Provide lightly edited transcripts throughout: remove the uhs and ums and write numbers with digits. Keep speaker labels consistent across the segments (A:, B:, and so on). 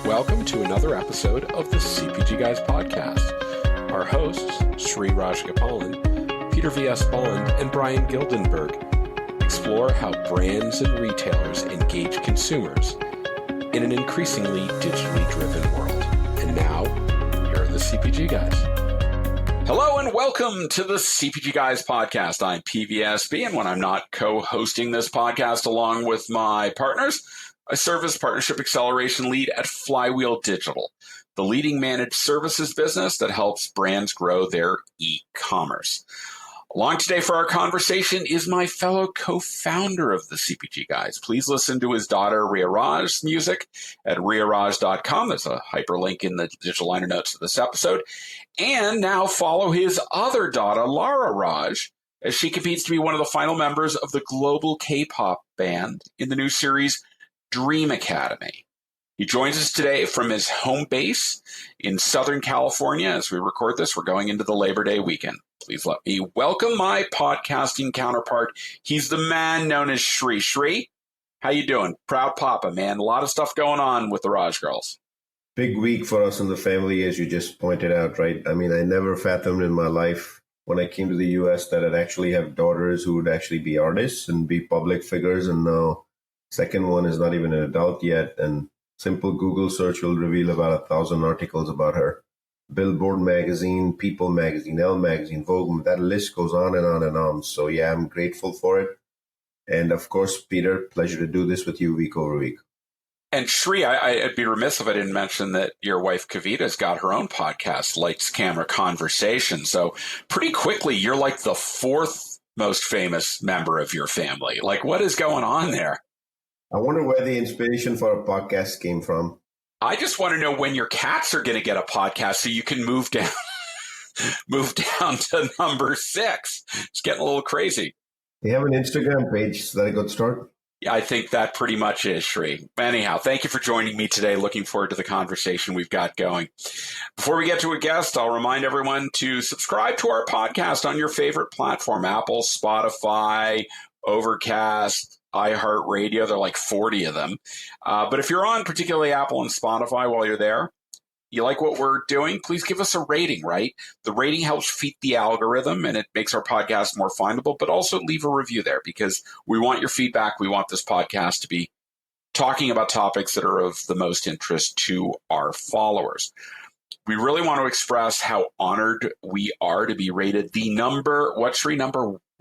A: welcome to another episode of the CPG Guys podcast. Our hosts, Sri Rajgopalan, Peter V.S. Bond, and Brian Gildenberg explore how brands and retailers engage consumers in an increasingly digitally driven world. And now, here are the CPG Guys. Hello and welcome to the CPG Guys podcast. I'm PVSB, and when I'm not co-hosting this podcast along with my partners, I serve as Partnership Acceleration Lead at Flywheel Digital, the leading managed services business that helps brands grow their e-commerce. Along today for our conversation is my fellow co-founder of the CPG Guys. Please listen to his daughter Ria Raj's music at riaraj.com. There's a hyperlink in the digital liner notes of this episode. And now follow his other daughter, Lara Raj, as she competes to be one of the final members of the global K-pop band in the new series Dream Academy. He joins us today from his home base in Southern California. As we record this, we're going into the Labor Day weekend. Please let me welcome my podcasting counterpart. He's the man known as Sri. Sri, how you doing? Proud papa, man. A lot of stuff going on with the Raj girls.
B: Big week for us in the family, as you just pointed out, right? I mean, I never fathomed in my life when I came to the U.S. that I'd actually have daughters who would actually be artists and be public figures. And now, second one is not even an adult yet. And simple Google search will reveal about 1,000 articles about her. Billboard magazine, People magazine, Elle magazine, Vogue, that list goes on and on and on. So yeah, I'm grateful for it. And of course, Peter, pleasure to do this with you week over week.
A: And Sri, I'd be remiss if I didn't mention that your wife Kavita's got her own podcast, Lights, Camera, Conversation. So pretty quickly, you're like the fourth most famous member of your family. Like, what is going on there?
B: I wonder where the inspiration for our podcast came from.
A: I just want to know when your cats are going to get a podcast so you can move down to number 6. It's getting a little crazy.
B: They have an Instagram page. Is that a good start?
A: Yeah, I think that pretty much is, Sri. Anyhow, thank you for joining me today. Looking forward to the conversation we've got going. Before we get to a guest, I'll remind everyone to subscribe to our podcast on your favorite platform, Apple, Spotify, Overcast, iHeartRadio. There are like 40 of them. But if you're on particularly Apple and Spotify while you're there, you like what we're doing, please give us a rating, right? The rating helps feed the algorithm and it makes our podcast more findable, but also leave a review there because we want your feedback. We want this podcast to be talking about topics that are of the most interest to our followers. We really want to express how honored we are to be rated the number one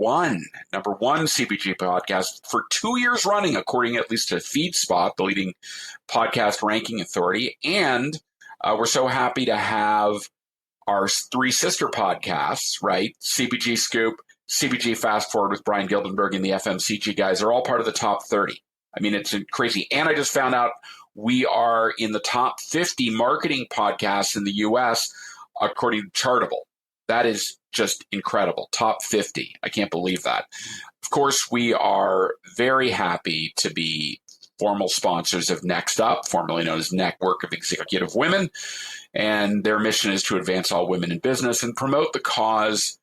A: CPG podcast for 2 years running, according at least to FeedSpot, the leading podcast ranking authority. And we're so happy to have our 3 sister podcasts, right? CPG Scoop, CPG Fast Forward with Brian Gildenberg, and the FMCG Guys are all part of the top 30. I mean, it's crazy. And I just found out we are in the top 50 marketing podcasts in the U.S., according to Chartable. That is just incredible. Top 50. I can't believe that. Of course, we are very happy to be formal sponsors of Next Up, formerly known as Network of Executive Women. And their mission is to advance all women in business and promote the cause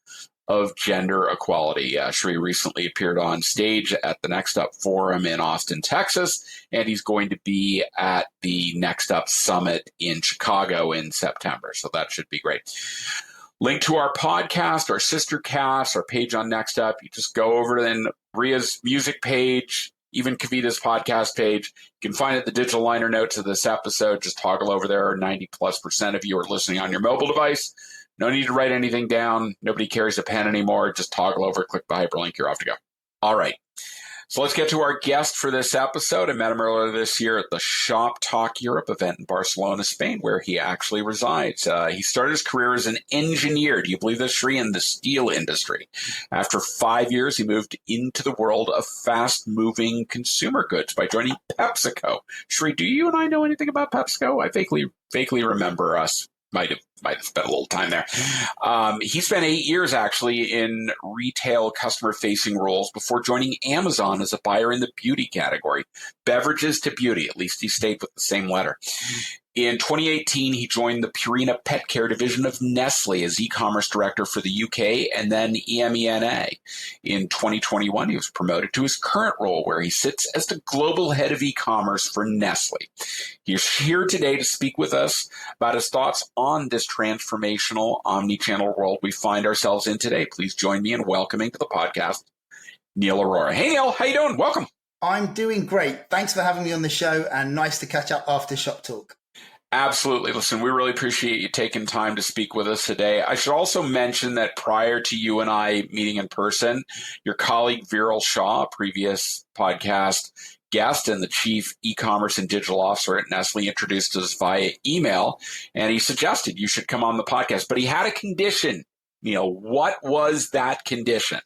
A: of gender equality. Sri recently appeared on stage at the Next Up Forum in Austin, Texas, and he's going to be at the Next Up Summit in Chicago in September. So that should be great. Link to our podcast, our sister cast, our page on Next Up. You just go over to Ria's music page, even Kavita's podcast page. You can find it the digital liner notes of this episode. Just toggle over there. 90+% of you are listening on your mobile device. No need to write anything down. Nobody carries a pen anymore. Just toggle over, click the hyperlink. You're off to go. All right. So let's get to our guest for this episode. I met him earlier this year at the Shop Talk Europe event in Barcelona, Spain, where he actually resides. He started his career as an engineer. Do you believe this, Sri? In the steel industry. After 5 years, he moved into the world of fast-moving consumer goods by joining PepsiCo. Sri, do you and I know anything about PepsiCo? I vaguely remember us. Might have spent a little time there. He spent 8 years actually in retail customer-facing roles before joining Amazon as a buyer in the beauty category. Beverages to beauty, at least he stayed with the same letter. In 2018, he joined the Purina Pet Care division of Nestlé as e-commerce director for the UK and then EMEA. In 2021, he was promoted to his current role where he sits as the global head of e-commerce for Nestlé. He's here today to speak with us about his thoughts on this transformational omni-channel world we find ourselves in today. Please join me in welcoming to the podcast, Neel Arora. Hey, Neel, how you doing? Welcome.
C: I'm doing great. Thanks for having me on the show and nice to catch up after Shop Talk.
A: Absolutely. Listen, we really appreciate you taking time to speak with us today. I should also mention that prior to you and I meeting in person, your colleague Viral Shah, a previous podcast guest and the chief e-commerce and digital officer at Nestlé, introduced us via email, and he suggested you should come on the podcast. But he had a condition. Neil, what was that condition?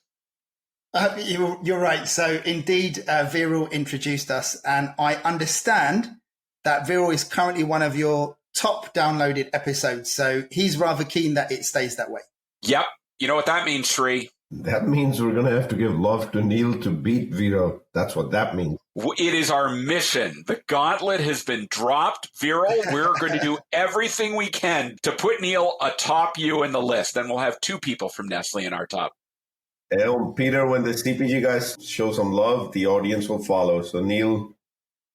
C: You're right. So indeed, Viral introduced us, and I understand that Viral is currently one of your top downloaded episodes. So he's rather keen that it stays that way.
A: Yep. You know what that means, Sri?
B: That means we're going to have to give love to Neel to beat Vito. That's what that means.
A: It is our mission. The gauntlet has been dropped. Viral, we're going to do everything we can to put Neel atop you in the list. And we'll have two people from Nestlé in our top.
B: And Peter, when the CPG guys show some love, the audience will follow. So Neel,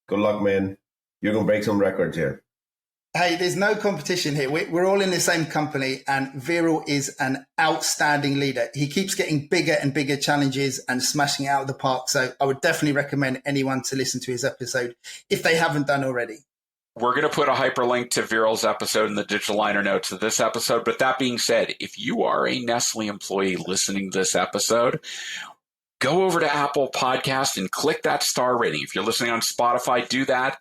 B: good luck, man. You're going to break some records here.
C: Hey, there's no competition here. We're all in the same company, and Viral is an outstanding leader. He keeps getting bigger and bigger challenges and smashing it out of the park. So I would definitely recommend anyone to listen to his episode if they haven't done already.
A: We're going to put a hyperlink to Viral's episode in the digital liner notes of this episode. But that being said, if you are a Nestlé employee listening to this episode, go over to Apple Podcast and click that star rating. If you're listening on Spotify, do that.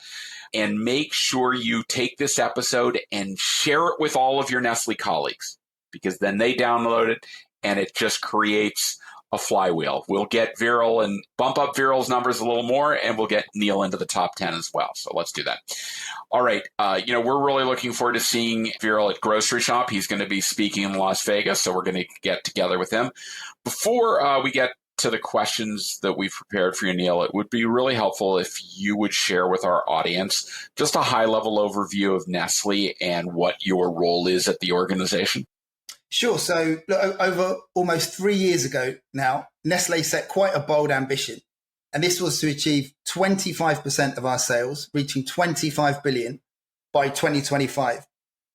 A: And make sure you take this episode and share it with all of your Nestlé colleagues, because then they download it and it just creates a flywheel. We'll get Viral and bump up Viral's numbers a little more, and we'll get Neel into the top 10 as well. So let's do that. All right. We're really looking forward to seeing Viral at Grocery Shop. He's going to be speaking in Las Vegas, so we're going to get together with him. Before we get to the questions that we've prepared for you, Neel, it would be really helpful if you would share with our audience just a high-level overview of Nestlé and what your role is at the organization.
C: Sure. So over almost 3 years ago now, Nestlé set quite a bold ambition. And this was to achieve 25% of our sales, reaching 25 billion by 2025.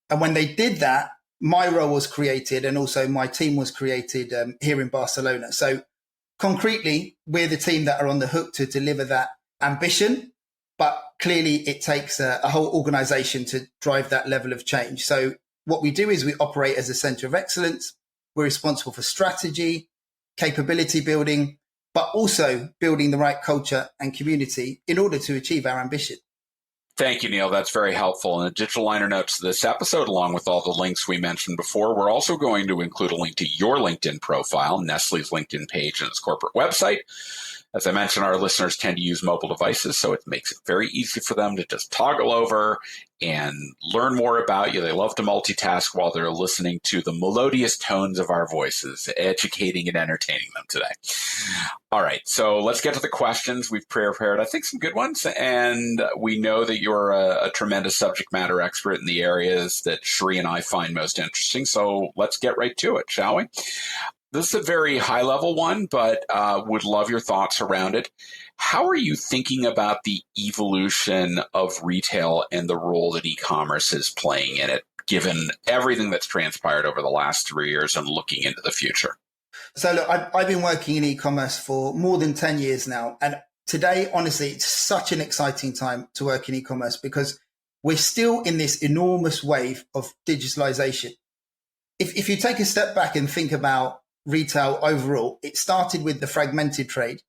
C: And when they did that, my role was created, and also my team was created here in Barcelona. So concretely, we're the team that are on the hook to deliver that ambition, but clearly it takes a whole organization to drive that level of change. So what we do is we operate as a center of excellence. We're responsible for strategy, capability building, but also building the right culture and community in order to achieve our ambition.
A: Thank you, Neel. That's very helpful. In the digital liner notes of this episode, along with all the links we mentioned before, we're also going to include a link to your LinkedIn profile, Nestlé's LinkedIn page, and its corporate website. As I mentioned, our listeners tend to use mobile devices, so it makes it very easy for them to just toggle over and learn more about you. They love to multitask while they're listening to the melodious tones of our voices, educating and entertaining them today. All right, so let's get to the questions. We've prepared, I think, some good ones, and we know that you're a tremendous subject matter expert in the areas that Sri and I find most interesting, so let's get right to it, shall we? This is a very high-level one, but would love your thoughts around it. How are you thinking about the evolution of retail and the role that e-commerce is playing in it, given everything that's transpired over the last 3 years and looking into the future?
C: So look, I've been working in e-commerce for more than 10 years now. And today, honestly, it's such an exciting time to work in e-commerce because we're still in this enormous wave of digitalization. If you take a step back and think about retail overall, it started with the fragmented trade.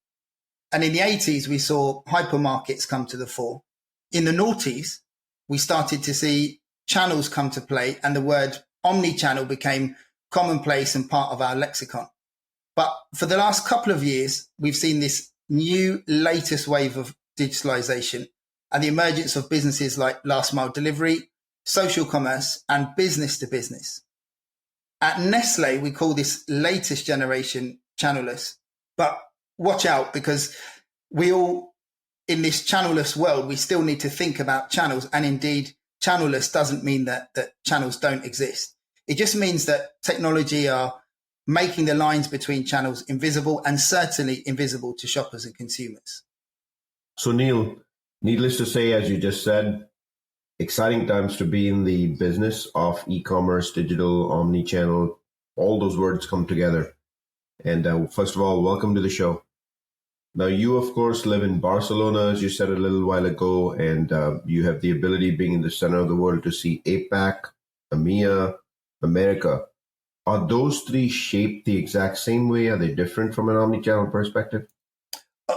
C: And in the 80s, we saw hypermarkets come to the fore. In the noughties, we started to see channels come to play, and the word omni-channel became commonplace and part of our lexicon. But for the last couple of years, we've seen this new latest wave of digitalization and the emergence of businesses like last mile delivery, social commerce, and business to business. At Nestlé, we call this latest generation channelless. But watch out, because we all, in this channelless world, we still need to think about channels. And indeed, channelless doesn't mean that channels don't exist. It just means that technology are making the lines between channels invisible, and certainly invisible to shoppers and consumers.
B: So Neel, needless to say, as you just said, exciting times to be in the business of e-commerce, digital, omni-channel, all those words come together. And first of all, welcome to the show. Now, you, of course, live in Barcelona, as you said a little while ago, and you have the ability, being in the center of the world, to see APAC, EMEA, America. Are those three shaped the exact same way? Are they different from an omni-channel perspective?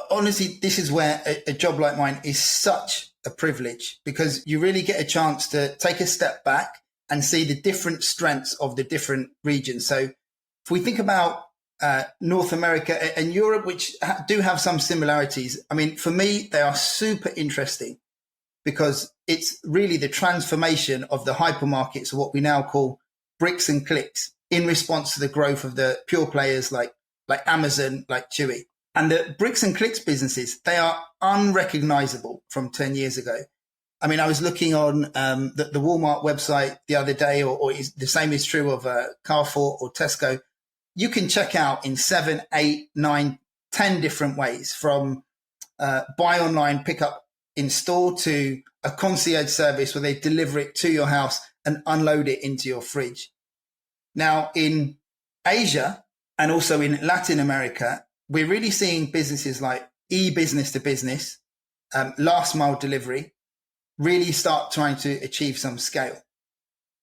C: Honestly, this is where a job like mine is such a privilege, because you really get a chance to take a step back and see the different strengths of the different regions. So if we think about North America and Europe, which do have some similarities, I mean, for me, they are super interesting because it's really the transformation of the hypermarkets, or what we now call bricks and clicks, in response to the growth of the pure players like Amazon, like Chewy. And the bricks and clicks businesses, they are unrecognizable from 10 years ago. I mean, I was looking on the Walmart website the other day, or the same is true of Carrefour or Tesco. You can check out in 7, 8, 9, 10 different ways, from buy online, pick up in store, to a concierge service where they deliver it to your house and unload it into your fridge. Now, in Asia and also in Latin America, we're really seeing businesses like e-business to business, last mile delivery, really start trying to achieve some scale.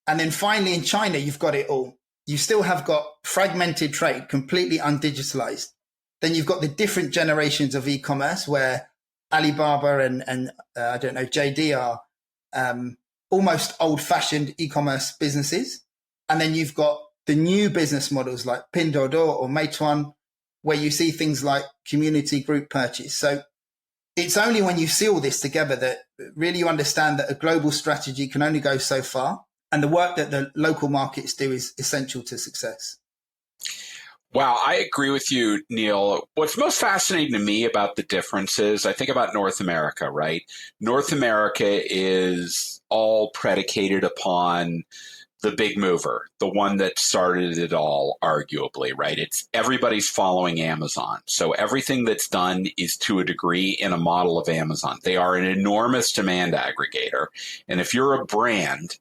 C: And then finally in China, you've got it all. You still have got fragmented trade, completely undigitalized. Then you've got the different generations of e-commerce, where Alibaba and I don't know, JD are almost old-fashioned e-commerce businesses. And then you've got the new business models like Pinduoduo or Meituan, where you see things like community group purchase. So it's only when you see all this together that really you understand that a global strategy can only go so far, and the work that the local markets do is essential to success.
A: Wow, I agree with you, Neel. What's most fascinating to me about the differences, I think about North America, right? North America is all predicated upon the big mover, the one that started it all, arguably, right? It's everybody's following Amazon. So everything that's done is to a degree in a model of Amazon. They are an enormous demand aggregator. And if you're a brand,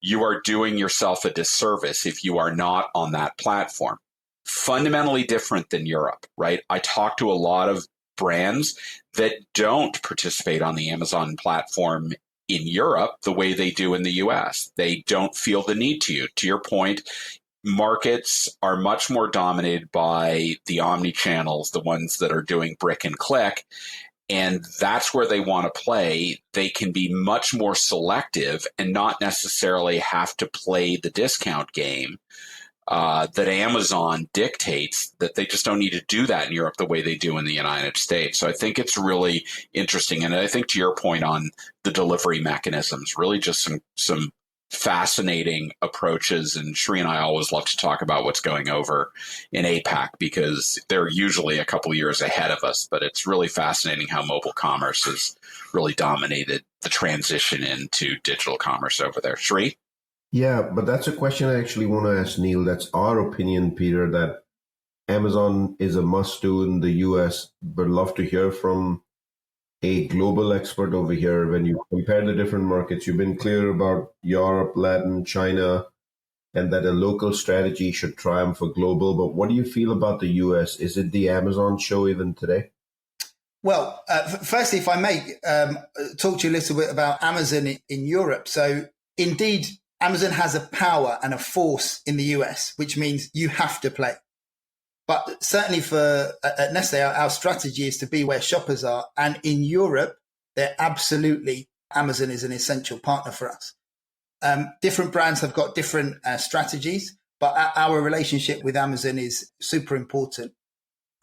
A: you are doing yourself a disservice if you are not on that platform. Fundamentally different than Europe, right? I talk to a lot of brands that don't participate on the Amazon platform in Europe the way they do in the US. They don't feel the need to. To your point, markets are much more dominated by the omni-channels, the ones that are doing brick and click. And that's where they want to play. They can be much more selective and not necessarily have to play the discount game that Amazon dictates, that they just don't need to do that in Europe the way they do in the United States. So I think it's really interesting. And I think to your point on the delivery mechanisms, really just some fascinating approaches. And Shri and I always love to talk about what's going over in APAC, because they're usually a couple years ahead of us. But it's really fascinating how mobile commerce has really dominated the transition into digital commerce over there. Shri?
B: Yeah, but that's a question I actually want to ask Neel. That's our opinion, Peter, that Amazon is a must-do in the US, but love to hear from a global expert over here. When you compare the different markets, you've been clear about Europe, Latin, China, and that a local strategy should triumph for global. But what do you feel about the US? Is it the Amazon show even today?
C: Well, firstly, if I may talk to you a little bit about Amazon in Europe. So indeed, Amazon has a power and a force in the US, which means you have to play. But certainly at Nestlé, our strategy is to be where shoppers are. And in Europe, Amazon is an essential partner for us. Different brands have got different strategies, but our relationship with Amazon is super important.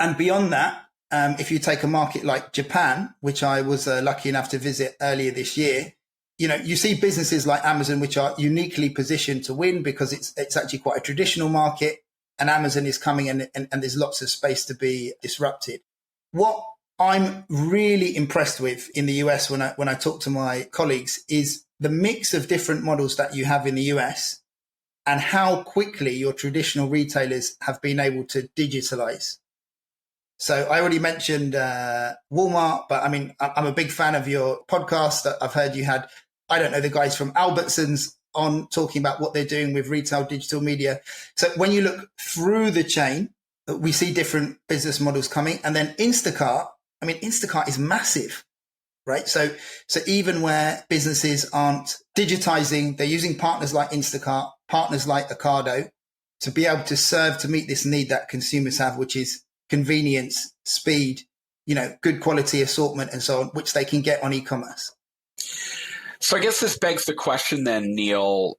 C: And beyond that, if you take a market like Japan, which I was lucky enough to visit earlier this year, you see businesses like Amazon, which are uniquely positioned to win because it's actually quite a traditional market, and Amazon is coming and there's lots of space to be disrupted. What I'm really impressed with in the US when I talk to my colleagues is the mix of different models that you have in the US and how quickly your traditional retailers have been able to digitalize. So I already mentioned Walmart, but I mean, I'm a big fan of your podcast. I've heard you had, I don't know, the guys from Albertsons on talking about what they're doing with retail digital media. So when you look through the chain, we see different business models coming. And then Instacart, I mean, Instacart is massive, right? So even where businesses aren't digitizing, they're using partners like Instacart, partners like Ocado to be able to serve, to meet this need that consumers have, which is convenience, speed, good quality assortment and so on, which they can get on e-commerce.
A: So I guess this begs the question then, Neel,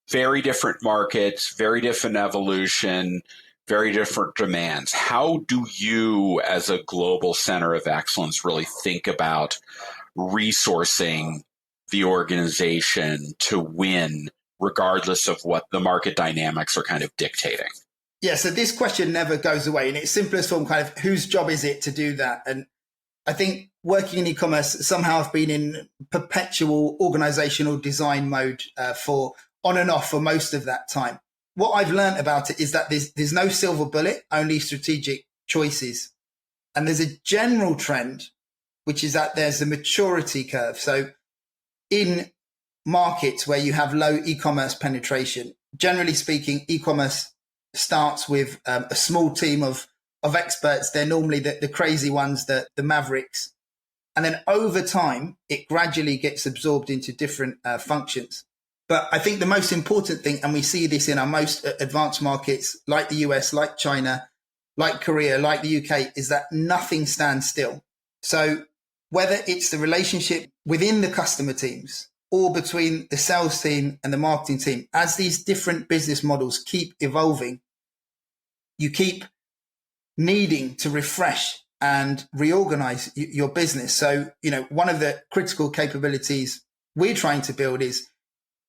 A: very different markets, very different evolution, very different demands. How do you, as a global center of excellence, really think about resourcing the organization to win, regardless of what the market dynamics are kind of dictating?
C: Yeah, so this question never goes away. In its simplest form, kind of whose job is it to do that? And I think working in e-commerce, somehow I've been in perpetual organizational design mode for on and off for most of that time. What I've learned about it is that there's no silver bullet, only strategic choices. And there's a general trend, which is that there's a maturity curve. So in markets where you have low e-commerce penetration, generally speaking, e-commerce starts with a small team of experts. They're normally the crazy ones, the mavericks. And then over time, it gradually gets absorbed into different functions. But I think the most important thing, and we see this in our most advanced markets like the US, like China, like Korea, like the UK, is that nothing stands still. So whether it's the relationship within the customer teams or between the sales team and the marketing team, as these different business models keep evolving, you keep needing to refresh and reorganize your business. So, one of the critical capabilities we're trying to build is,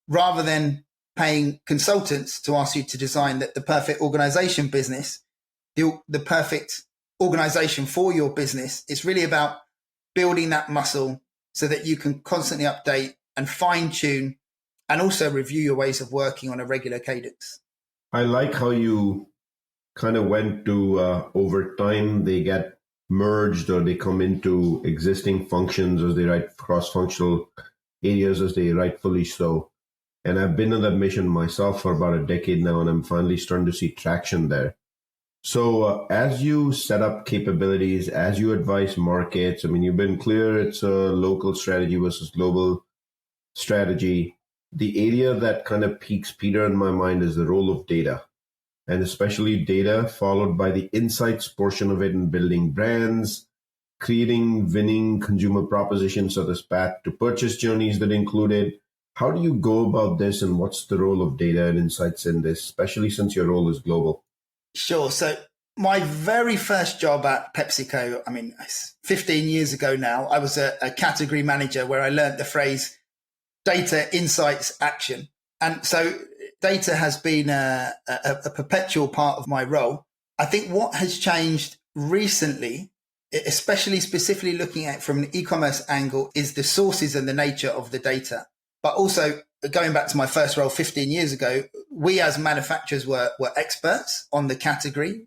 C: rather than paying consultants to ask you to design the perfect organization business, the perfect organization for your business, it's really about building that muscle so that you can constantly update and fine tune and also review your ways of working on a regular cadence.
B: I like how you kind of went to over time, they get merged or they come into existing functions as they write cross-functional areas as they rightfully so. And I've been on that mission myself for about a decade now, and I'm finally starting to see traction there. So as you set up capabilities, as you advise markets, I mean, you've been clear it's a local strategy versus global strategy. The area that kind of piques Peter in my mind is the role of data, and especially data followed by the insights portion of it in building brands, creating winning consumer propositions such as path to purchase journeys that include it. How do you go about this, and what's the role of data and insights in this, especially since your role is global?
C: Sure. So my very first job at PepsiCo, 15 years ago now, I was a category manager where I learned the phrase data, insights, action. And so data has been a perpetual part of my role. I think what has changed recently, especially specifically looking at it from an e-commerce angle, is the sources and the nature of the data. But also, going back to my first role 15 years ago, we as manufacturers were experts on the category.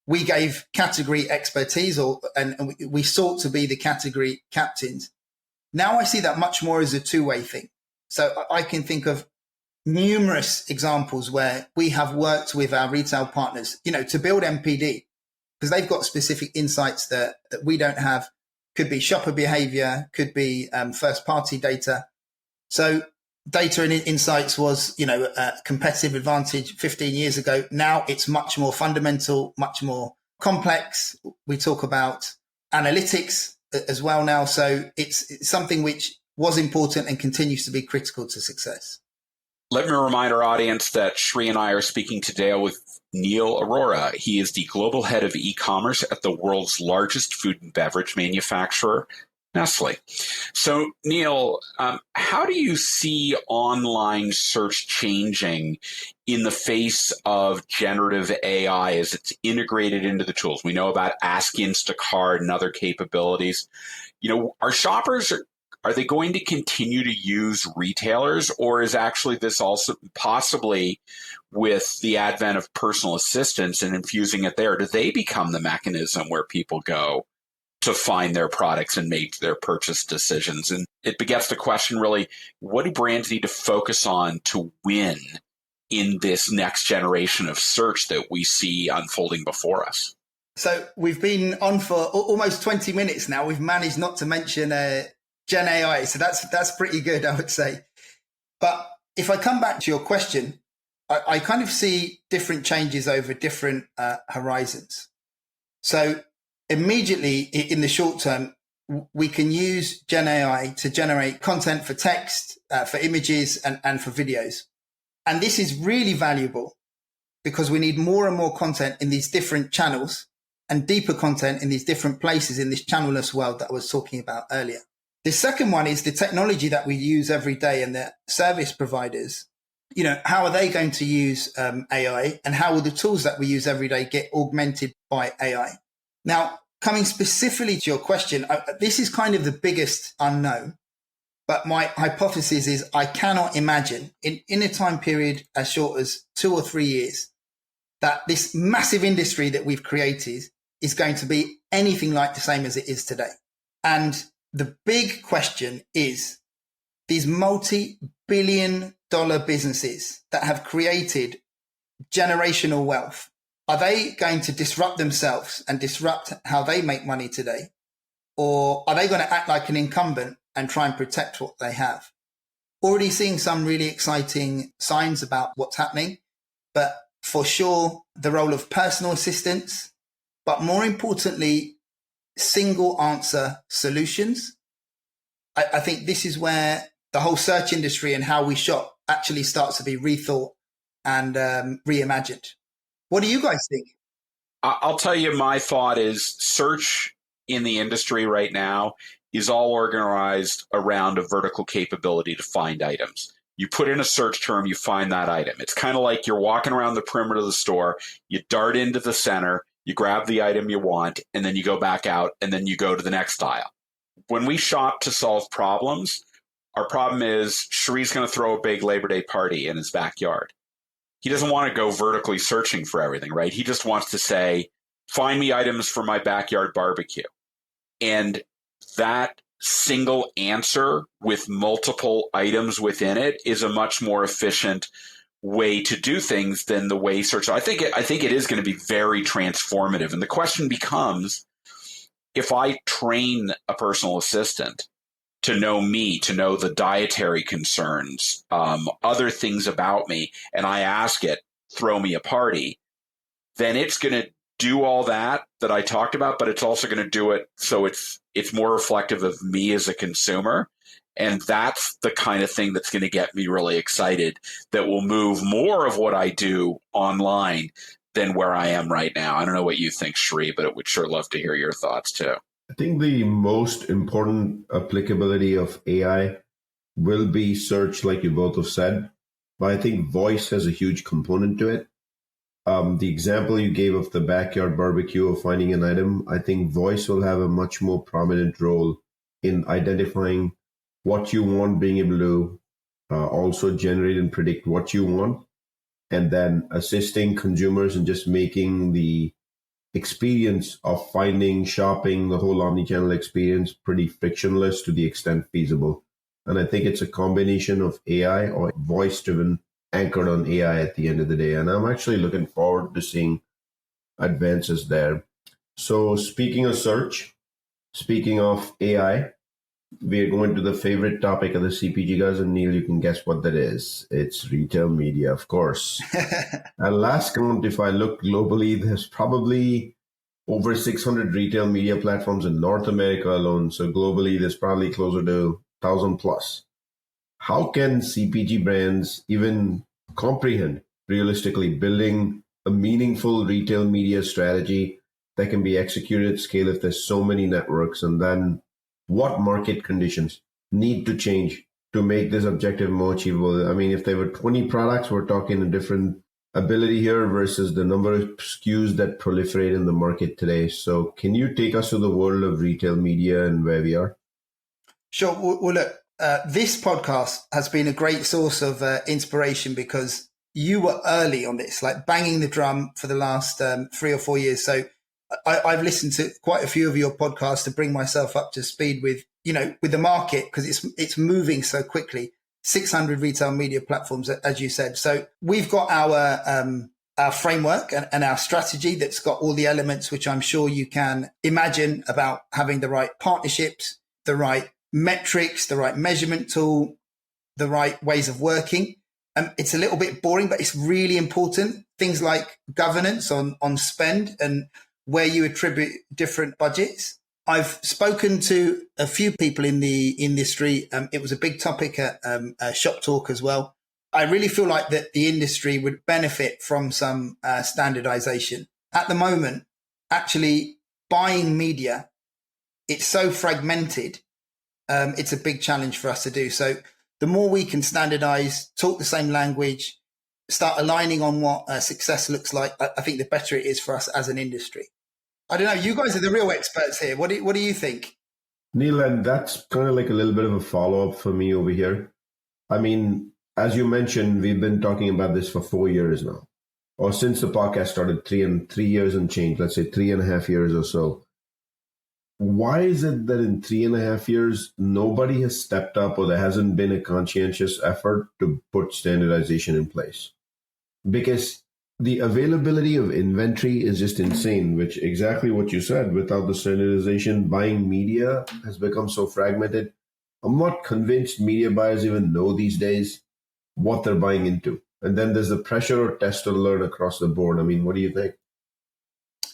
C: We gave category expertise and we sought to be the category captains. Now I see that much more as a two-way thing. So I can think of numerous examples where we have worked with our retail partners, to build MPD, because they've got specific insights that we don't have. Could be shopper behavior, could be first-party data. So data and insights was, a competitive advantage 15 years ago. Now it's much more fundamental, much more complex. We talk about analytics as well now. So it's something which was important and continues to be critical to success.
A: Let me remind our audience that Shri and I are speaking today with Neel Arora. He is the global head of e-commerce at the world's largest food and beverage manufacturer, Nestlé. So, Neel, how do you see online search changing in the face of generative AI as it's integrated into the tools? We know about Ask Instacart and other capabilities. Are shoppers are they going to continue to use retailers, or is actually this also possibly with the advent of personal assistants and infusing it there, do they become the mechanism where people go to find their products and make their purchase decisions? And it begets the question, really, what do brands need to focus on to win in this next generation of search that we see unfolding before us?
C: So we've been on for almost 20 minutes now. We've managed not to mention Gen AI. So that's pretty good, I would say. But if I come back to your question, I kind of see different changes over different horizons. So immediately in the short term, we can use Gen AI to generate content for text, for images, and for videos. And this is really valuable because we need more and more content in these different channels and deeper content in these different places in this channelless world that I was talking about earlier. The second one is the technology that we use every day and the service providers. You know, how are they going to use AI, and how will the tools that we use every day get augmented by AI? Now, coming specifically to your question, this is kind of the biggest unknown, but my hypothesis is I cannot imagine in a time period as short as 2 or 3 years that this massive industry that we've created is going to be anything like the same as it is today. And the big question is these multi-billion-dollar businesses that have created generational wealth, are they going to disrupt themselves and disrupt how they make money today? Or are they going to act like an incumbent and try and protect what they have? Already seeing some really exciting signs about what's happening, but for sure, the role of personal assistants, but more importantly, single answer solutions. I think this is where the whole search industry and how we shop actually starts to be rethought and reimagined. What do you guys think?
A: I'll tell you, my thought is search in the industry right now is all organized around a vertical capability to find items. You put in a search term, you find that item. It's kind of like you're walking around the perimeter of the store, you dart into the center, you grab the item you want, and then you go back out, and then you go to the next aisle. When we shop to solve problems, our problem is Cherie's going to throw a big Labor Day party in his backyard. He doesn't want to go vertically searching for everything, right? He just wants to say, find me items for my backyard barbecue. And that single answer with multiple items within it is a much more efficient way to do things than the way search. I think it is going to be very transformative. And the question becomes, if I train a personal assistant to know me, to know the dietary concerns, other things about me, and I ask it, throw me a party, then it's going to do all that I talked about, but it's also going to do it so it's more reflective of me as a consumer. And that's the kind of thing that's going to get me really excited, that will move more of what I do online than where I am right now. I don't know what you think, Sri, but I would sure love to hear your thoughts too.
B: I think the most important applicability of AI will be search, like you both have said, but I think voice has a huge component to it. The example you gave of the backyard barbecue or finding an item, I think voice will have a much more prominent role in identifying what you want, being able to also generate and predict what you want, and then assisting consumers and just making the experience of finding, shopping, the whole omnichannel experience pretty frictionless to the extent feasible. And I think it's a combination of AI or voice-driven, anchored on AI at the end of the day. And I'm actually looking forward to seeing advances there. So speaking of search, speaking of AI, we are going to the favorite topic of the CPG guys, and Neel, you can guess what that is. It's retail media, of course. At last count, if I look globally, there's probably over 600 retail media platforms in North America alone. So globally, there's probably closer to 1,000 plus. How can CPG brands even comprehend realistically building a meaningful retail media strategy that can be executed at scale if there's so many networks? And then what market conditions need to change to make this objective more achievable? I mean, if there were 20 products, we're talking a different ability here versus the number of SKUs that proliferate in the market today. So can you take us to the world of retail media and where we are?
C: Sure. Well, look, this podcast has been a great source of inspiration because you were early on this, like banging the drum for the last 3 or 4 years. So I've listened to quite a few of your podcasts to bring myself up to speed with, with the market because it's moving so quickly. 600 retail media platforms, as you said. So we've got our framework and our strategy that's got all the elements, which I'm sure you can imagine about having the right partnerships, the right metrics, the right measurement tool, the right ways of working. It's a little bit boring, but it's really important. Things like governance on shpend and where you attribute different budgets. I've spoken to a few people in the industry. It was a big topic at Shop Talk as well. I really feel like that the industry would benefit from some standardization. At the moment, actually buying media, it's so fragmented. It's a big challenge for us to do. So the more we can standardize, talk the same language, start aligning on what success looks like, I think the better it is for us as an industry. I don't know. You guys are the real experts here. What do you think?
B: Neil, and that's kind of like a little bit of a follow-up for me over here. I mean, as you mentioned, we've been talking about this for 4 years now, or since the podcast started, 3 years and change, let's say 3.5 years or so. Why is it that in 3.5 years, nobody has stepped up or there hasn't been a conscientious effort to put standardization in place? Because the availability of inventory is just insane, which exactly what you said, without the standardization, buying media has become so fragmented. I'm not convinced media buyers even know these days what they're buying into. And then there's the pressure or test or learn across the board. I mean, what do you think?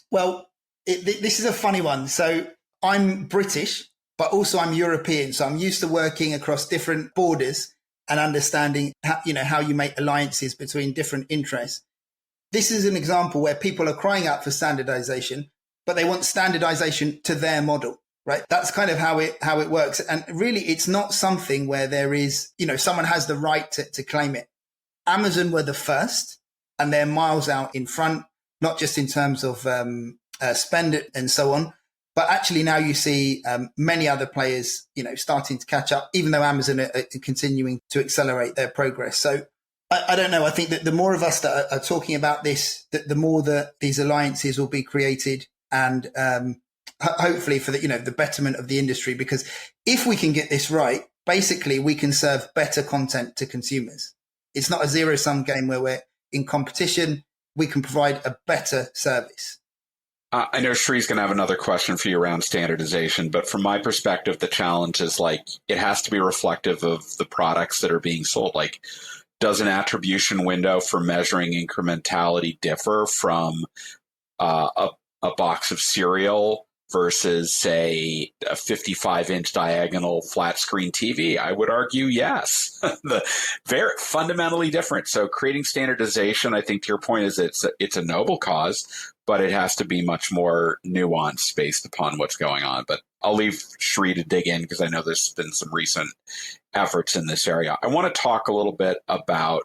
C: Well, this is a funny one. So I'm British, but also I'm European. So I'm used to working across different borders and understanding how you make alliances between different interests. This is an example where people are crying out for standardization, but they want standardization to their model, right? That's kind of how it works. And really, it's not something where there is, someone has the right to claim it. Amazon were the first, and they're miles out in front, not just in terms of spend and so on, but actually now you see many other players, starting to catch up, even though Amazon are continuing to accelerate their progress. So I don't know. I think that the more of us that are talking about this, the more that these alliances will be created, and hopefully for the betterment of the industry. Because if we can get this right, basically we can serve better content to consumers. It's not a zero-sum game where we're in competition. We can provide a better service.
A: I know Shree's going to have another question for you around standardization, but from my perspective, the challenge is it has to be reflective of the products that are being sold. Does an attribution window for measuring incrementality differ from a box of cereal versus, say, a 55-inch diagonal flat screen TV? I would argue yes. Very fundamentally different. So creating standardization, I think to your point, is it's a noble cause, but it has to be much more nuanced based upon what's going on. But I'll leave Shree to dig in because I know there's been some recent efforts in this area. I want to talk a little bit about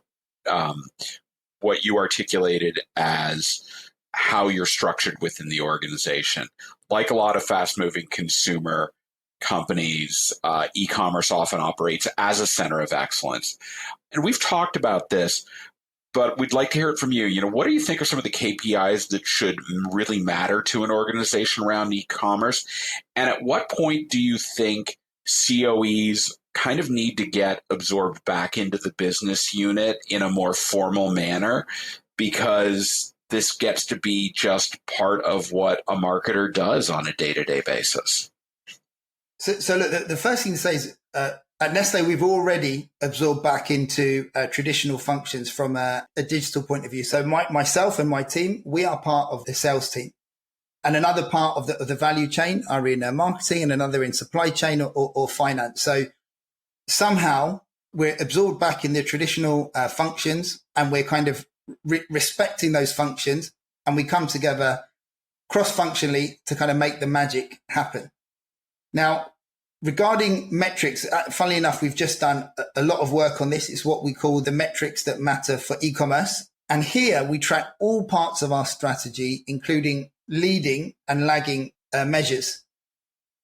A: what you articulated as how you're structured within the organization. Like a lot of fast-moving consumer companies, e-commerce often operates as a center of excellence. And we've talked about this, but we'd like to hear it from you. What do you think are some of the KPIs that should really matter to an organization around e-commerce? And at what point do you think COEs kind of need to get absorbed back into the business unit in a more formal manner, because this gets to be just part of what a marketer does on a day-to-day basis?
C: So look, the first thing to say is at Nestlé, we've already absorbed back into traditional functions from a digital point of view. So myself and my team, we are part of the sales team. And another part of the value chain are in marketing, and another in supply chain or finance. So somehow we're absorbed back in the traditional functions, and we're kind of respecting those functions, and we come together cross-functionally to kind of make the magic happen. Now, regarding metrics, funnily enough, we've just done a lot of work on this. It's what we call the metrics that matter for e-commerce. And here we track all parts of our strategy, including leading and lagging measures.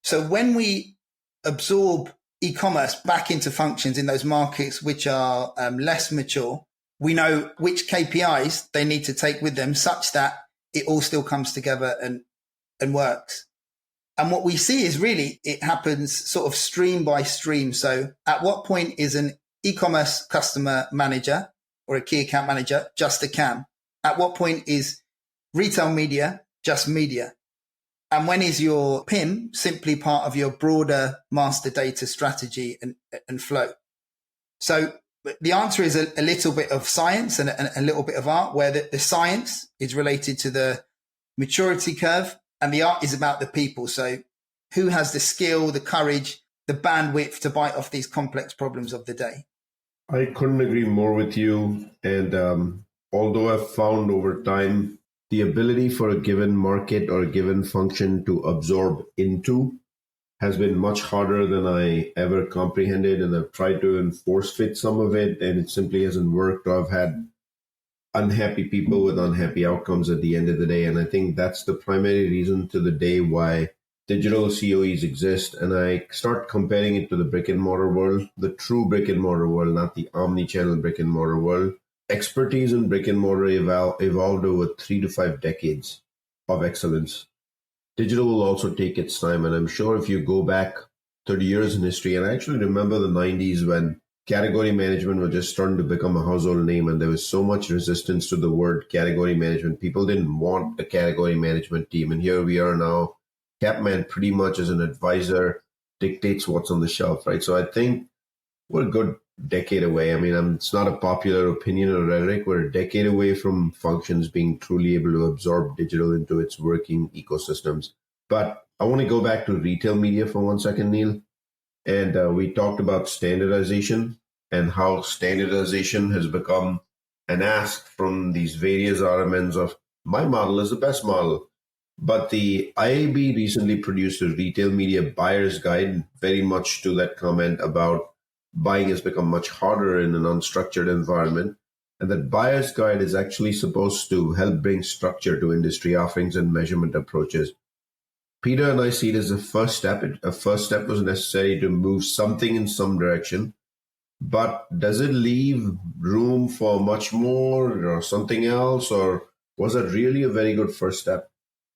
C: So when we absorb e-commerce back into functions in those markets which are less mature, we know which KPIs they need to take with them such that it all still comes together and works. And what we see is really it happens sort of stream by stream. So at what point is an e-commerce customer manager or a key account manager just a CAM? At what point is retail media just media? And when is your PIM simply part of your broader master data strategy and flow? So the answer is a little bit of science and a little bit of art, where the science is related to the maturity curve and the art is about the people. So who has the skill, the courage, the bandwidth to bite off these complex problems of the day?
B: I couldn't agree more with you. And although I've found over time the ability for a given market or a given function to absorb into has been much harder than I ever comprehended. And I've tried to enforce fit some of it, and it simply hasn't worked. I've had unhappy people with unhappy outcomes at the end of the day. And I think that's the primary reason to the day why digital COEs exist. And I start comparing it to the brick and mortar world, the true brick and mortar world, not the omni-channel brick and mortar world. Expertise in brick and mortar evolved over 3 to 5 decades of excellence. Digital will also take its time. And I'm sure if you go back 30 years in history, and I actually remember the 90s when category management was just starting to become a household name, and there was so much resistance to the word category management. People didn't want a category management team. And here we are now. Capman pretty much as an advisor dictates what's on the shelf, right? So I think we're a good decade away. I mean, it's not a popular opinion or rhetoric. We're a decade away from functions being truly able to absorb digital into its working ecosystems. But I want to go back to retail media for 1 second, Neil. And we talked about standardization and how standardization has become an ask from these various RMNs of my model is the best model. But the IAB recently produced a retail media buyer's guide, very much to that comment about buying has become much harder in an unstructured environment. And that buyer's guide is actually supposed to help bring structure to industry offerings and measurement approaches. Peter and I see it as a first step. A first step was necessary to move something in some direction. But does it leave room for much more or something else? Or was it really a very good first step?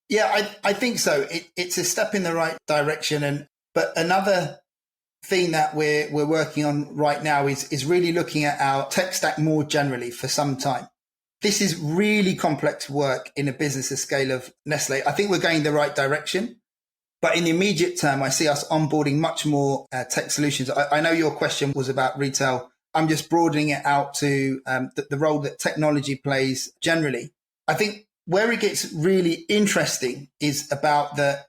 C: Yeah, I think so. It's a step in the right direction. But another thing that we're working on right now is really looking at our tech stack more generally for some time. This is really complex work in a business of scale of Nestlé. I think we're going the right direction. But in the immediate term, I see us onboarding much more tech solutions. I know your question was about retail. I'm just broadening it out to the role that technology plays generally. I think where it gets really interesting is about the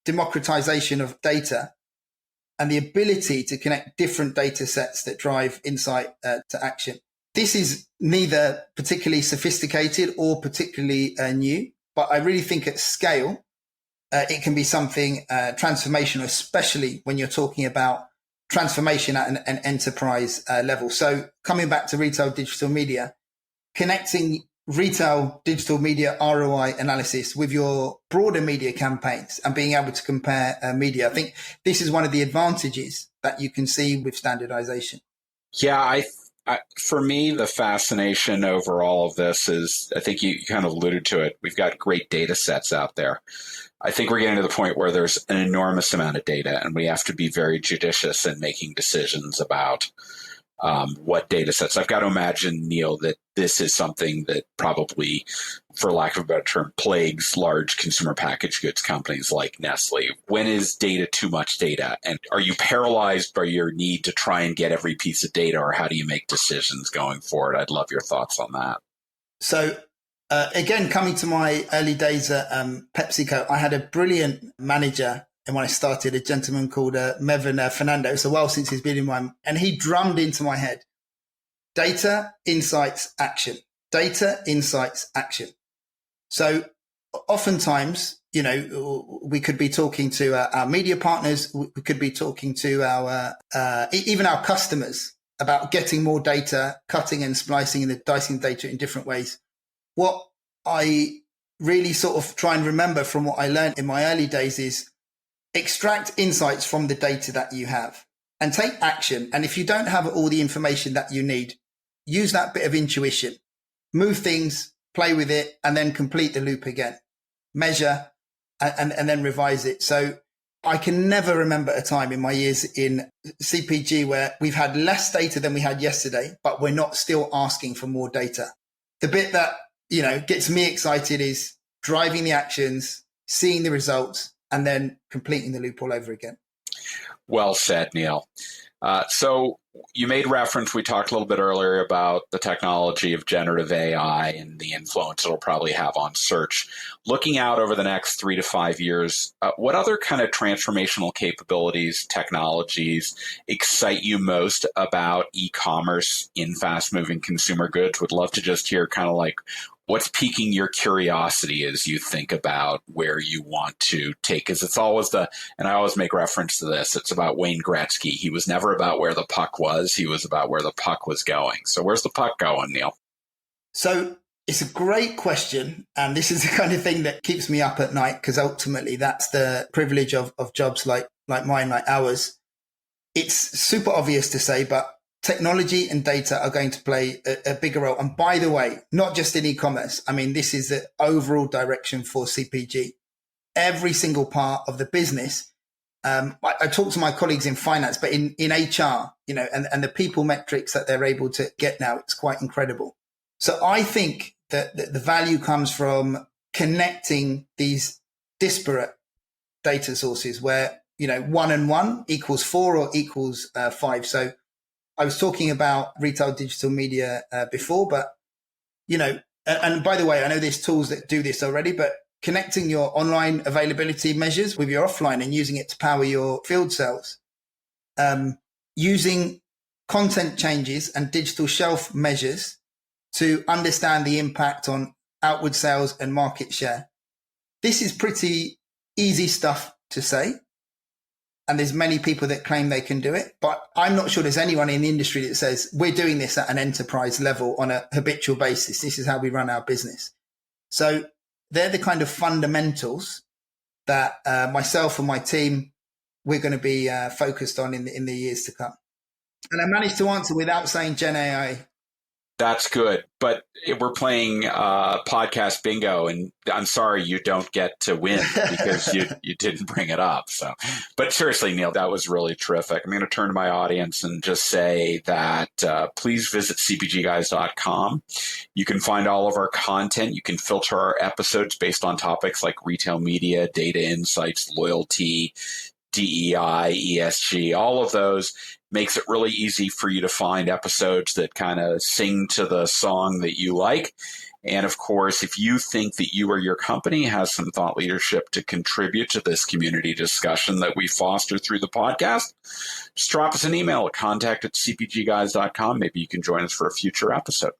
C: democratization of data and the ability to connect different data sets that drive insight to action. This is neither particularly sophisticated or particularly new, but I really think at scale, it can be something transformational, especially when you're talking about transformation at an enterprise level. So coming back to retail digital media, connecting retail digital media ROI analysis with your broader media campaigns and being able to compare media. I think this is one of the advantages that you can see with standardization.
A: Yeah, for me, the fascination over all of this is, I think you kind of alluded to it, we've got great data sets out there. I think we're getting to the point where there's an enormous amount of data, and we have to be very judicious in making decisions about what data sets. I've got to imagine, Neil, that this is something that probably, for lack of a better term, plagues large consumer packaged goods companies like Nestlé. When is data too much data? And are you paralyzed by your need to try and get every piece of data, or how do you make decisions going forward? I'd love your thoughts on that.
C: So again, coming to my early days at PepsiCo, I had a brilliant manager. And when I started, a gentleman called Mevin Fernando. It's a while since he's been in my, and he drummed into my head, data, insights, action, data, insights, action. So oftentimes, we could be talking to our media partners. We could be talking to our, even our customers about getting more data, cutting and splicing and dicing data in different ways. What I really sort of try and remember from what I learned in my early days is extract insights from the data that you have. and take action. And if you don't have all the information that you need, use that bit of intuition, move things, play with it, and then complete the loop again, measure and then revise it. So I can never remember a time in my years in CPG where we've had less data than we had yesterday, but we're not still asking for more data. The bit that, gets me excited is driving the actions, seeing the results, and then completing the loop all over again.
A: Well said, Neel. So you made reference, we talked a little bit earlier about the technology of generative AI and the influence it'll probably have on search. Looking out over the next 3 to 5 years, what other kind of transformational capabilities, technologies excite you most about e-commerce in fast-moving consumer goods? Would love to just hear kind of like what's piquing your curiosity as you think about where you want to take? Because it's always and I always make reference to this, it's about Wayne Gretzky. He was never about where the puck was. He was about where the puck was going. So where's the puck going, Neel?
C: So it's a great question. And this is the kind of thing that keeps me up at night, because ultimately that's the privilege of jobs like mine, like ours. It's super obvious to say, but technology and data are going to play a bigger role. And by the way, not just in e-commerce. I mean, this is the overall direction for CPG. Every single part of the business. I talk to my colleagues in finance, but in HR, and the people metrics that they're able to get now, it's quite incredible. So I think that the value comes from connecting these disparate data sources where, 1 and 1 equals 4 or equals 5. So I was talking about retail digital media before, but, and by the way, I know there's tools that do this already, but connecting your online availability measures with your offline and using it to power your field sales, using content changes and digital shelf measures to understand the impact on outward sales and market share. This is pretty easy stuff to say. And there's many people that claim they can do it, but I'm not sure there's anyone in the industry that says we're doing this at an enterprise level on a habitual basis. This is how we run our business. So they're the kind of fundamentals that myself and my team, we're going to be focused on in the years to come. And I managed to answer without saying Gen AI.
A: That's good. But we're playing podcast bingo, and I'm sorry you don't get to win because you didn't bring it up. So, but seriously, Neel, that was really terrific. I'm going to turn to my audience and just say that please visit cpgguys.com. You can find all of our content. You can filter our episodes based on topics like retail media, data insights, loyalty, DEI, ESG, all of those. Makes it really easy for you to find episodes that kind of sing to the song that you like. And of course, if you think that you or your company has some thought leadership to contribute to this community discussion that we foster through the podcast, just drop us an email at contact@cpgguys.com. Maybe you can join us for a future episode.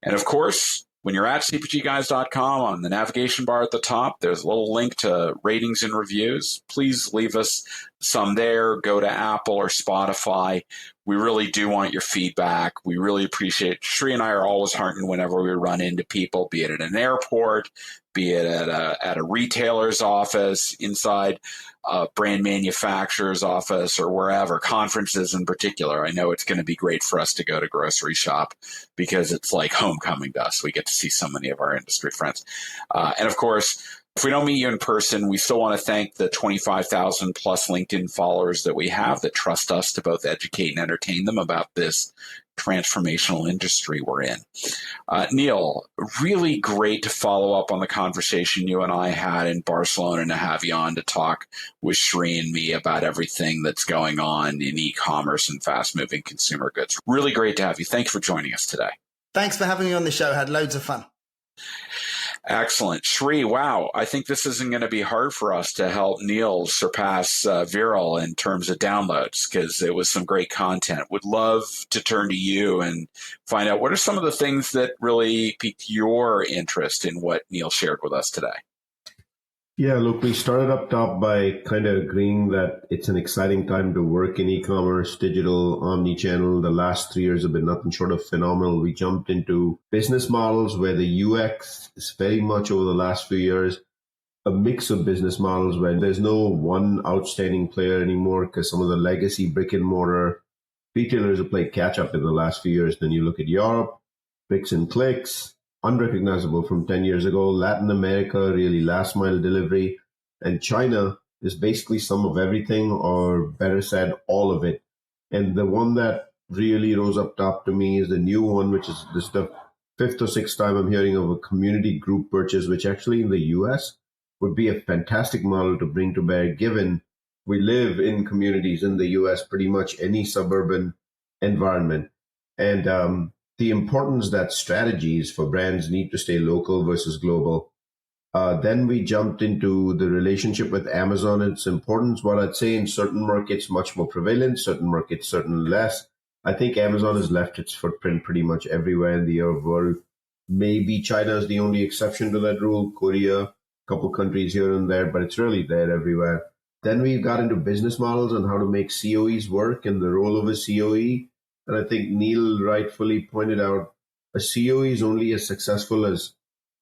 A: And of course, when you're at cpgguys.com, on the navigation bar at the top, there's a little link to ratings and reviews. Please leave us some there. Go to Apple or Spotify. We really do want your feedback. We really appreciate it. Sri and I are always heartened whenever we run into people, be it at an airport, be it at a retailer's office, inside a brand manufacturer's office, or wherever, conferences in particular. I know it's going to be great for us to go to grocery shop because it's like homecoming to us. We get to see so many of our industry friends. And of course, if we don't meet you in person, we still want to thank the 25,000 plus LinkedIn followers that we have that trust us to both educate and entertain them about this transformational industry we're in. Neel, really great to follow up on the conversation you and I had in Barcelona and to have you on to talk with Sri and me about everything that's going on in e-commerce and fast-moving consumer goods. Really great to have you. Thank you for joining us today.
C: Thanks for having me on the show. Had loads of fun.
A: Excellent. Sri, wow. I think this isn't going to be hard for us to help Neel surpass Viral in terms of downloads because it was some great content. Would love to turn to you and find out what are some of the things that really piqued your interest in what Neel shared with us today.
B: Yeah, look, we started up top by kind of agreeing that it's an exciting time to work in e-commerce, digital, omni-channel. The last 3 years have been nothing short of phenomenal. We jumped into business models where the UX is very much over the last few years a mix of business models where there's no one outstanding player anymore because some of the legacy brick and mortar retailers have played catch up in the last few years. Then you look at Europe, bricks and clicks, unrecognizable from 10 years ago. Latin America, really last mile delivery. And China is basically some of everything, or better said, all of it. And the one that really rose up top to me is the new one, which is this the fifth or sixth time I'm hearing of a community group purchase, which actually in the US would be a fantastic model to bring to bear, given we live in communities in the US, pretty much any suburban environment. And the importance that strategies for brands need to stay local versus global. Then we jumped into the relationship with Amazon and its importance. What I'd say in certain markets, much more prevalent, certain markets, certainly less. I think Amazon has left its footprint pretty much everywhere in the Arab world. Maybe China is the only exception to that rule, Korea, a couple countries here and there, but it's really there everywhere. Then we got into business models and how to make COEs work and the role of a COE. And I think Neel rightfully pointed out, a COE is only as successful as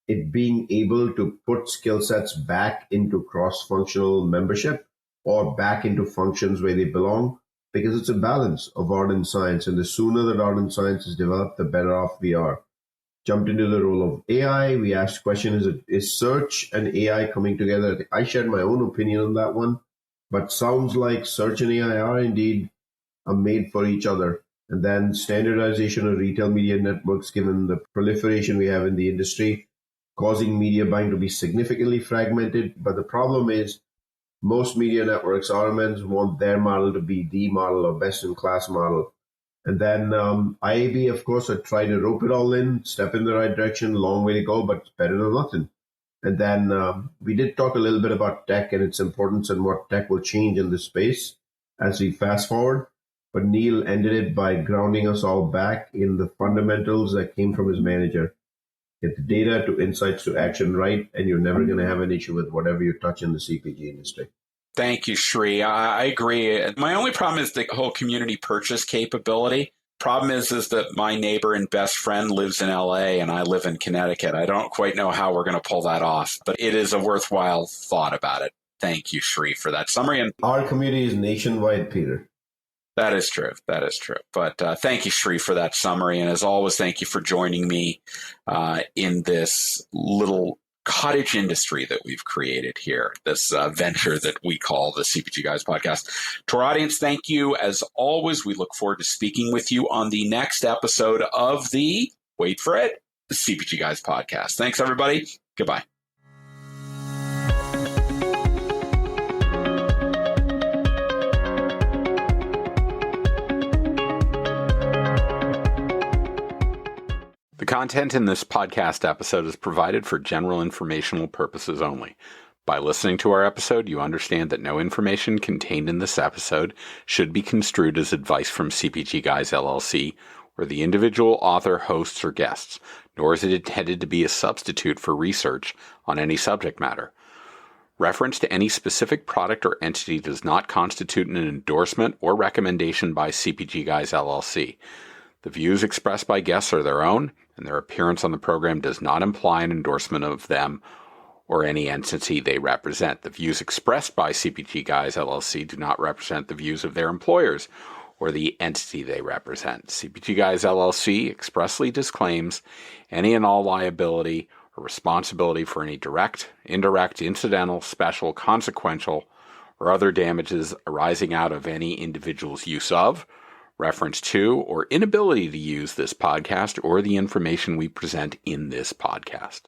B: it being able to put skill sets back into cross-functional membership or back into functions where they belong, because it's a balance of art and science. And the sooner that art and science is developed, the better off we are. Jumped into the role of AI. We asked the question, is search and AI coming together? I shared my own opinion on that one, but sounds like search and AI are indeed made for each other. And then standardization of retail media networks, given the proliferation we have in the industry, causing media buying to be significantly fragmented. But the problem is most media networks, RMNs, want their model to be the model or best-in-class model. And then IAB, of course, I try to rope it all in, step in the right direction, long way to go, but better than nothing. And then we did talk a little bit about tech and its importance and what tech will change in this space as we fast forward. But Neel ended it by grounding us all back in the fundamentals that came from his manager. Get the data to insights to action right, and you're never going to have an issue with whatever you touch in the CPG industry.
A: Thank you, Sri. I agree. My only problem is the whole community purchase capability. Problem is that my neighbor and best friend lives in LA and I live in Connecticut. I don't quite know how we're going to pull that off, but it is a worthwhile thought about it. Thank you, Sri, for that summary. And
B: our community is nationwide, Peter.
A: That is true. That is true. But thank you, Sri, for that summary. And as always, thank you for joining me in this little cottage industry that we've created here, this venture that we call the CPG Guys podcast. To our audience, thank you. As always, we look forward to speaking with you on the next episode of the, wait for it, the CPG Guys podcast. Thanks, everybody. Goodbye. The content in this podcast episode is provided for general informational purposes only. By listening to our episode, you understand that no information contained in this episode should be construed as advice from CPG Guys LLC or the individual author, hosts, or guests, nor is it intended to be a substitute for research on any subject matter. Reference to any specific product or entity does not constitute an endorsement or recommendation by CPG Guys LLC. The views expressed by guests are their own, and their appearance on the program does not imply an endorsement of them or any entity they represent. The views expressed by CPG Guys LLC do not represent the views of their employers or the entity they represent. CPG Guys LLC expressly disclaims any and all liability or responsibility for any direct, indirect, incidental, special, consequential, or other damages arising out of any individual's use of, reference to, or inability to use this podcast or the information we present in this podcast.